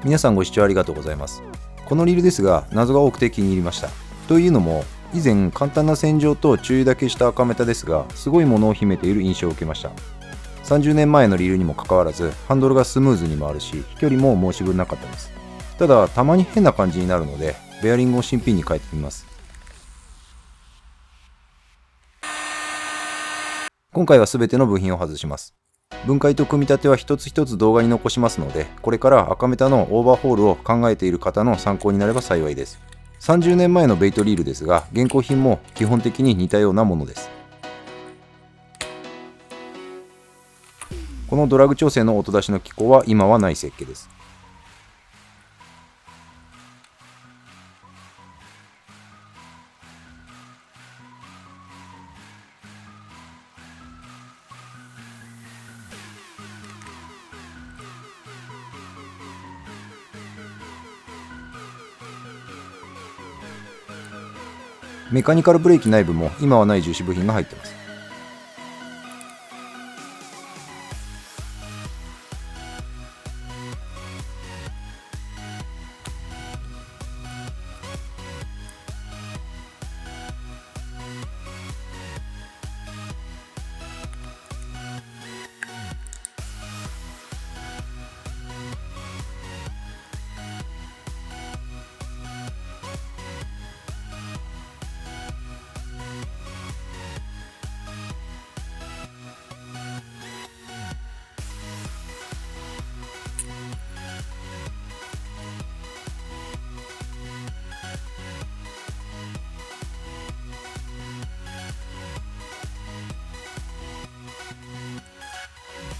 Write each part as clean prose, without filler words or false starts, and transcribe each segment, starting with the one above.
皆さんご視聴ありがとうございます。このリールですが謎が多くて気に入りました。というのも以前簡単な洗浄と注油だけした赤メタですがすごいものを秘めている印象を受けました。30年前のリールにもかかわらずハンドルがスムーズに回るし飛距離も申し分なかったです。ただたまに変な感じになるのでベアリングを新品に変えてみます。今回は全ての部品を外します。分解と組み立ては一つ一つ動画に残しますので、これから赤メタのオーバーホールを考えている方の参考になれば幸いです。30年前のベイトリールですが、現行品も基本的に似たようなものです。このドラッグ調整の音出しの機構は今はない設計です。メカニカルブレーキ内部も今はない樹脂部品が入っています。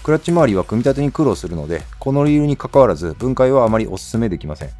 クラッチ周りは組み立てに苦労するので、このリールに関わらず分解はあまりお勧めできません。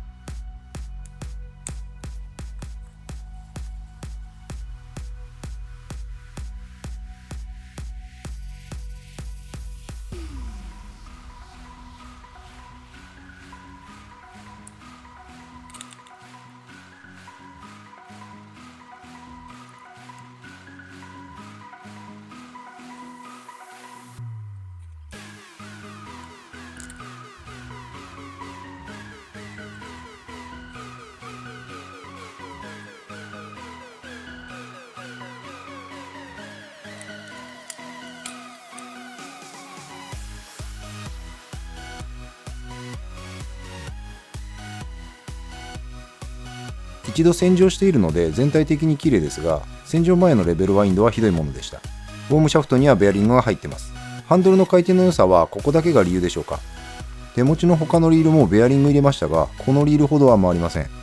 一度洗浄しているので全体的に綺麗ですが、洗浄前のレベルワインドはひどいものでした。ウォームシャフトにはベアリングが入ってます。ハンドルの回転の良さはここだけが理由でしょうか。手持ちの他のリールもベアリング入れましたが、このリールほどは回りません。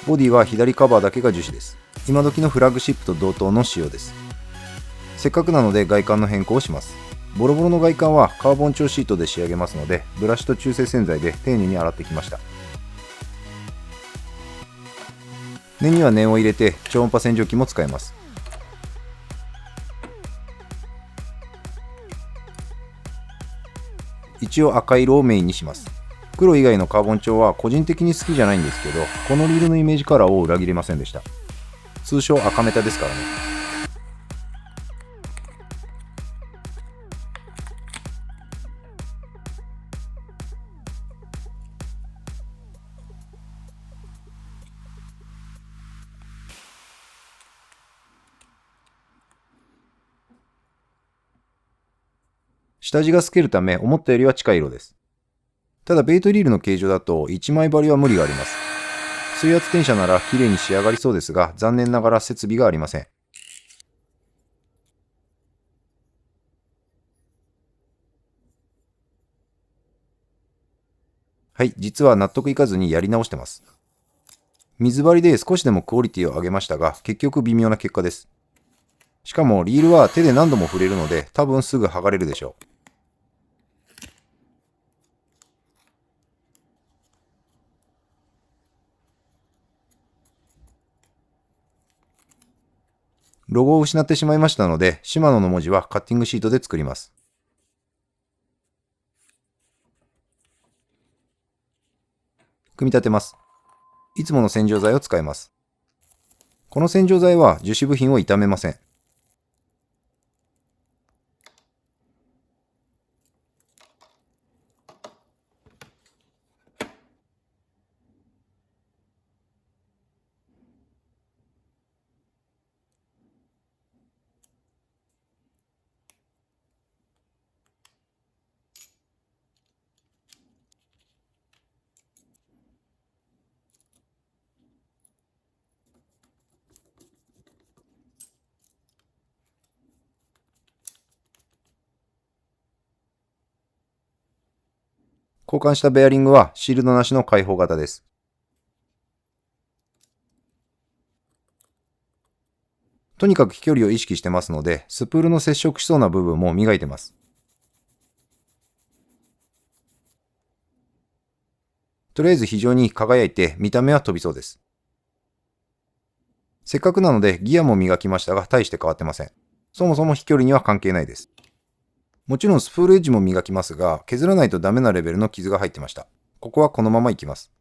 ボディは左カバーだけが樹脂です。今時のフラッグシップと同等の仕様です。せっかくなので外観の変更をします。ボロボロの外観はカーボン調シートで仕上げますので、ブラシと中性洗剤で丁寧に洗ってきました。念には念を入れて超音波洗浄機も使えます。一応赤色をメインにします。黒以外のカーボン調は個人的に好きじゃないんですけど、このリールのイメージカラーを裏切れませんでした。通称赤メタですからね。下地が透けるため思ったよりは近い色です。ただベイトリールの形状だと1枚張りは無理があります。水圧転写なら綺麗に仕上がりそうですが、残念ながら設備がありません。はい、実は納得いかずにやり直してます。水張りで少しでもクオリティを上げましたが、結局微妙な結果です。しかもリールは手で何度も触れるので、多分すぐ剥がれるでしょう。ロゴを失ってしまいましたので、シマノの文字はカッティングシートで作ります。組み立てます。いつもの洗浄剤を使います。この洗浄剤は樹脂部品を傷めません。交換したベアリングはシールドなしの開放型です。とにかく飛距離を意識してますので、スプールの接触しそうな部分も磨いてます。とりあえず非常に輝いて見た目は飛びそうです。せっかくなのでギアも磨きましたが大して変わってません。そもそも飛距離には関係ないです。もちろんスプールエッジも磨きますが、削らないとダメなレベルの傷が入ってました。ここはこのままいきます。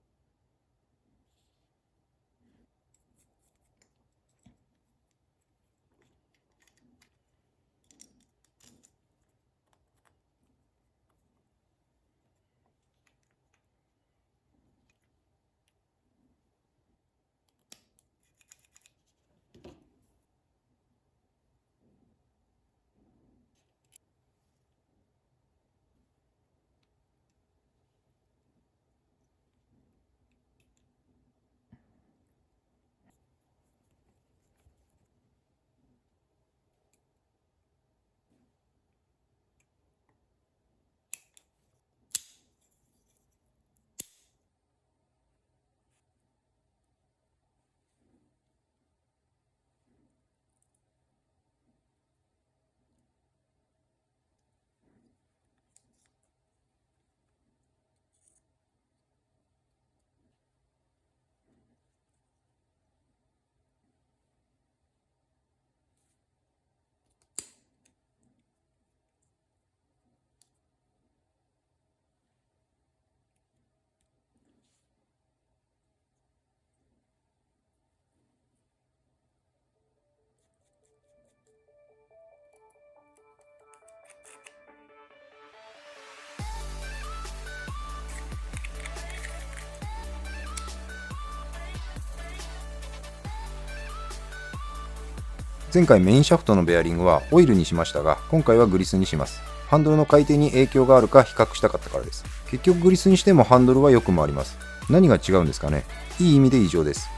前回メインシャフトのベアリングはオイルにしましたが、今回はグリスにします。ハンドルの回転に影響があるか比較したかったからです。結局グリスにしてもハンドルはよく回ります。何が違うんですかね。いい意味で異常です。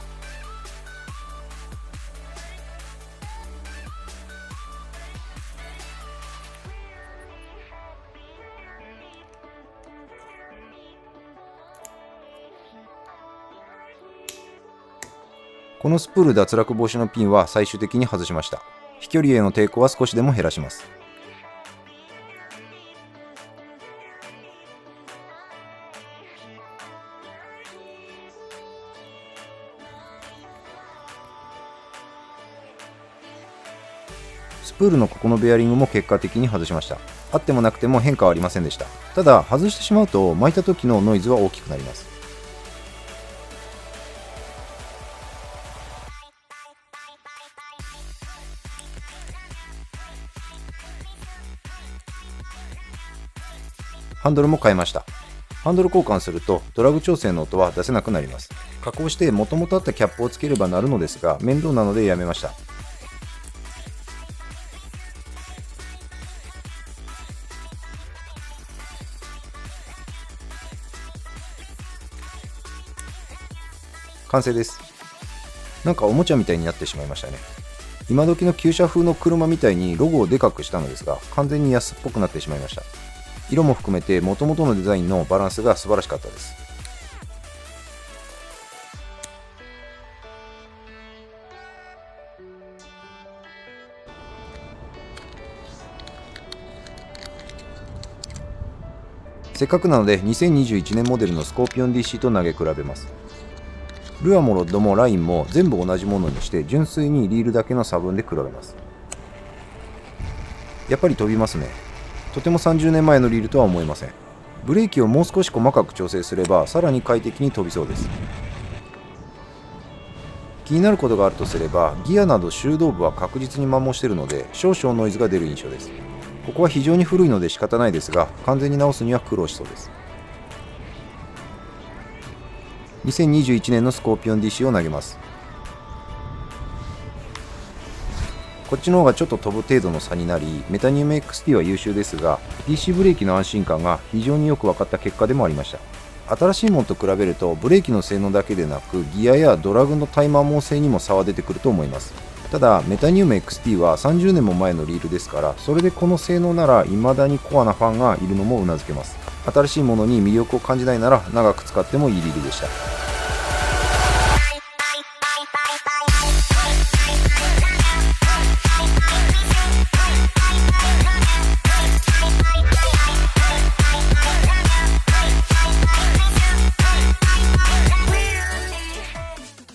このスプール脱落防止のピンは最終的に外しました。飛距離への抵抗は少しでも減らします。スプールのここのベアリングも結果的に外しました。あってもなくても変化はありませんでした。ただ外してしまうと巻いた時のノイズは大きくなります。ハンドルも変えました。ハンドル交換するとドラグ調整の音は出せなくなります。加工して元々あったキャップをつければなるのですが、面倒なのでやめました。完成です。なんかおもちゃみたいになってしまいましたね。今時の旧車風の車みたいにロゴをでかくしたのですが、完全に安っぽくなってしまいました。色も含めて元々のデザインのバランスが素晴らしかったです。せっかくなので2021年モデルのスコーピオン DC と投げ比べます。ルアーもロッドもラインも全部同じものにして純粋にリールだけの差分で比べます。やっぱり飛びますね。とても30年前のリールとは思えません。ブレーキをもう少し細かく調整すればさらに快適に飛びそうです。気になることがあるとすれば、ギアなど修道部は確実に摩耗しているので少々ノイズが出る印象です。ここは非常に古いので仕方ないですが、完全に直すには苦労しそうです。2021年のスコーピオン DC を投げます。こっちの方がちょっと飛ぶ程度の差になり、メタニウム XT は優秀ですが、DC ブレーキの安心感が非常によく分かった結果でもありました。新しいものと比べると、ブレーキの性能だけでなく、ギアやドラグのタイマー毛性にも差は出てくると思います。ただ、メタニウム XT は30年も前のリールですから、それでこの性能なら未だにコアなファンがいるのもうなずけます。新しいものに魅力を感じないなら長く使ってもいいリールでした。